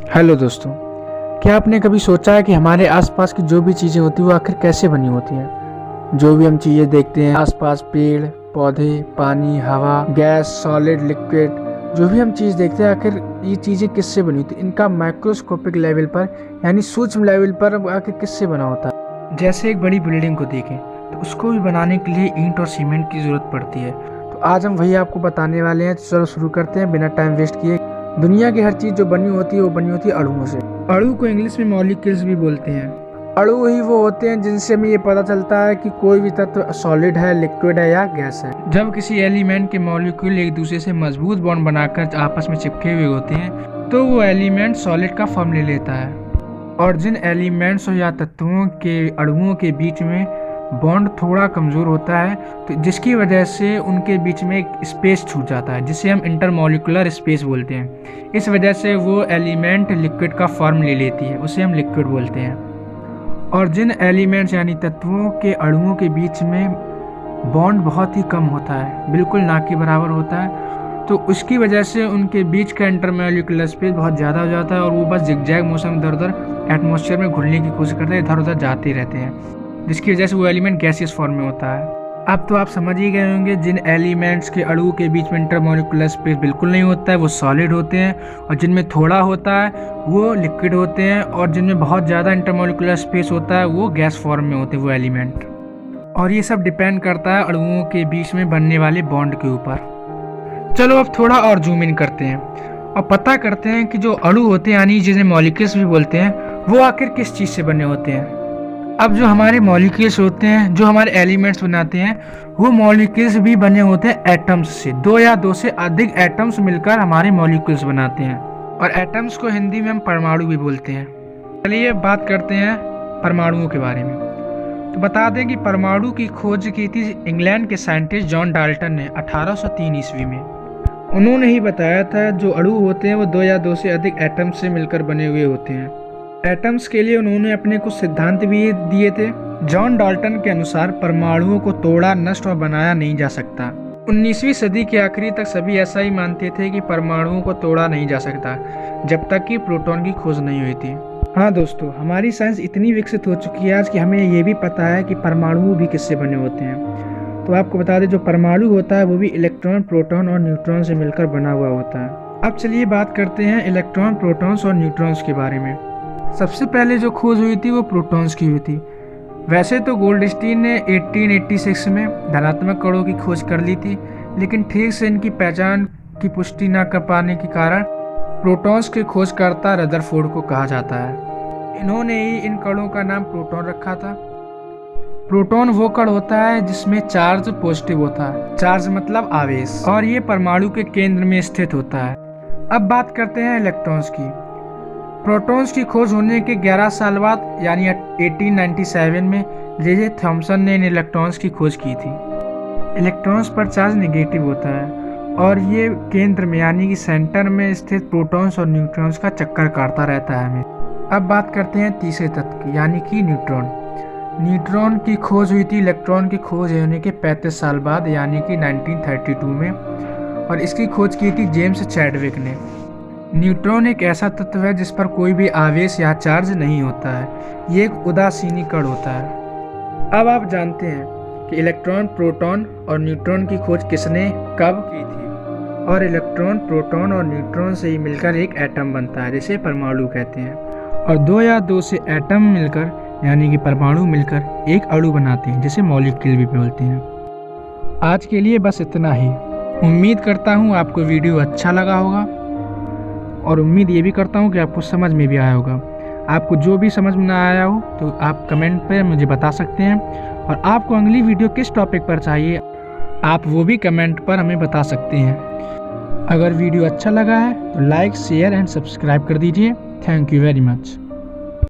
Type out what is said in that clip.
Hello दोस्तों, क्या आपने कभी सोचा है कि हमारे आसपास की जो भी चीज़ें होती हैं वो आखिर कैसे बनी होती हैं? जो भी हम चीज़ें देखते हैं आसपास, पेड़ पौधे, पानी, हवा, गैस, सॉलिड, लिक्विड, जो भी हम चीज़ देखते हैं आखिर ये चीज़ें किससे बनी होती हैं? इनका माइक्रोस्कोपिक लेवल पर यानी सूक्ष्म लेवल पर आखिर किससे बना होता है? जैसे एक बड़ी बिल्डिंग को देखें तो उसको भी बनाने के लिए ईंट और सीमेंट की ज़रूरत पड़ती है। तो आज हम वही आपको बताने वाले हैं। चलो शुरू करते हैं बिना टाइम वेस्ट किए। दुनिया की हर चीज़ जो बनी होती है वो बनी होती है अणुओं से। अणु को इंग्लिश में मॉलिक्यूल्स भी बोलते हैं। अणु ही वो होते हैं जिनसे हमें ये पता चलता है कि कोई भी तत्व सॉलिड है, लिक्विड है या गैस है। जब किसी एलिमेंट के मॉलिक्यूल एक दूसरे से मजबूत बॉन्ड बनाकर आपस में चिपके हुए होते हैं तो वो एलिमेंट सॉलिड का फॉर्म ले लेता है। और जिन एलिमेंट्स या तत्वों के अणुओं के बीच में बॉन्ड थोड़ा कमज़ोर होता है तो जिसकी वजह से उनके बीच में एक स्पेस छूट जाता है जिसे हम इंटरमॉलिक्यूलर स्पेस बोलते हैं। इस वजह से वो एलिमेंट लिक्विड का फॉर्म ले लेती है, उसे हम लिक्विड बोलते हैं। और जिन एलिमेंट्स यानी तत्वों के अणुओं के बीच में बॉन्ड बहुत ही कम होता है, बिल्कुल ना के बराबर होता है, तो उसकी वजह से उनके बीच का इंटरमॉलिक्यूलर स्पेस बहुत ज़्यादा हो जाता है और वो बस जिगजैग मोशन इधर उधर एटमॉस्फेयर में घुलने की कोशिश करते हैं, इधर उधर जाते रहते हैं, जिसकी वजह से वो एलिमेंट गैसियस फॉर्म में होता है। अब तो आप समझ ही गए होंगे, जिन एलिमेंट्स के अणु के बीच में इंटरमॉलिक्यूलर स्पेस बिल्कुल नहीं होता है वो सॉलिड होते हैं, और जिनमें थोड़ा होता है वो लिक्विड होते हैं, और जिनमें बहुत ज़्यादा इंटरमॉलिक्यूलर स्पेस होता है वो गैस फॉर्म में होते हैं वो एलिमेंट। और ये सब डिपेंड करता है अणुओं के बीच में बनने वाले बॉन्ड के ऊपर। चलो अब थोड़ा और जूम इन करते हैं और पता करते हैं कि जो अणु होते हैं यानी जिन्हें मॉलिक्यूल्स भी बोलते हैं वो आखिर किस चीज़ से बने होते हैं। अब जो हमारे मॉलिक्यूल्स होते हैं, जो हमारे एलिमेंट्स बनाते हैं, वो मॉलिक्यूल्स भी बने होते हैं एटम्स से। दो या दो से अधिक एटम्स मिलकर हमारे मॉलिक्यूल्स बनाते हैं, और एटम्स को हिंदी में हम परमाणु भी बोलते हैं। चलिए बात करते हैं परमाणुओं के बारे में। तो बता दें कि परमाणु की खोज की थी इंग्लैंड के साइंटिस्ट जॉन डाल्टन ने 1803 ईस्वी में। उन्होंने ही बताया था जो अणु होते हैं वो दो या दो से अधिक एटम्स से मिलकर बने हुए होते हैं। एटम्स के लिए उन्होंने अपने कुछ सिद्धांत भी दिए थे। जॉन डाल्टन के अनुसार परमाणुओं को तोड़ा, नष्ट और बनाया नहीं जा सकता। 19वीं सदी के आखिरी तक सभी ऐसा ही मानते थे कि परमाणुओं को तोड़ा नहीं जा सकता जब तक कि प्रोटॉन की खोज नहीं हुई थी। हाँ दोस्तों, हमारी साइंस इतनी विकसित हो चुकी है आज कि हमें ये भी पता है कि परमाणु भी किससे बने होते हैं। तो आपको बता दें, जो परमाणु होता है वो भी इलेक्ट्रॉन, प्रोटॉन और न्यूट्रॉन से मिलकर बना हुआ होता है। अब चलिए बात करते हैं इलेक्ट्रॉन, प्रोटॉन्स और न्यूट्रॉन्स के बारे में। सबसे पहले जो खोज हुई थी वो प्रोटॉन्स की हुई थी। वैसे तो गोल्डस्टीन ने 1886 में धनात्मक कणों की खोज कर ली थी, लेकिन ठीक से इनकी पहचान की पुष्टि न कर पाने के कारण प्रोटॉन्स के खोजकर्ता रदरफोर्ड को कहा जाता है। इन्होंने ही इन कणों का नाम प्रोटॉन रखा था। प्रोटॉन वो कण होता है जिसमें चार्ज पॉजिटिव होता है, चार्ज मतलब आवेश, और ये परमाणु के केंद्र में स्थित होता है। अब बात करते हैं इलेक्ट्रॉन्स की। प्रोटॉन्स की खोज होने के 11 साल बाद यानी 1897 में जे थॉमसन ने इन इलेक्ट्रॉन्स की खोज की थी। इलेक्ट्रॉन्स पर चार्ज नेगेटिव होता है और ये केंद्र में यानी कि सेंटर में स्थित प्रोटॉन्स और न्यूट्रॉन्स का चक्कर काटता रहता है हमें। अब बात करते हैं तीसरे तत्व की यानी कि न्यूट्रॉन। न्यूट्रॉन की खोज हुई थी इलेक्ट्रॉन की खोज होने के 35 साल बाद यानी कि 1932 में, और इसकी खोज की थी जेम्स चैडविक ने। न्यूट्रॉन एक ऐसा तत्व है जिस पर कोई भी आवेश या चार्ज नहीं होता है, ये एक उदासीनी कण होता है। अब आप जानते हैं कि इलेक्ट्रॉन, प्रोटॉन और न्यूट्रॉन की खोज किसने कब की थी, और इलेक्ट्रॉन, प्रोटॉन और न्यूट्रॉन से ही मिलकर एक एटम बनता है जिसे परमाणु कहते हैं, और दो या दो से एटम मिलकर यानी कि परमाणु मिलकर एक अणु बनाते हैं जिसे मॉलिक्यूल भी बोलते हैं। आज के लिए बस इतना ही। उम्मीद करता हूँ आपको वीडियो अच्छा लगा होगा, और उम्मीद ये भी करता हूँ कि आपको समझ में भी आया होगा। आपको जो भी समझ में ना आया हो तो आप कमेंट पे मुझे बता सकते हैं, और आपको अगली वीडियो किस टॉपिक पर चाहिए आप वो भी कमेंट पर हमें बता सकते हैं। अगर वीडियो अच्छा लगा है तो लाइक, शेयर एंड सब्सक्राइब कर दीजिए। Thank you very much.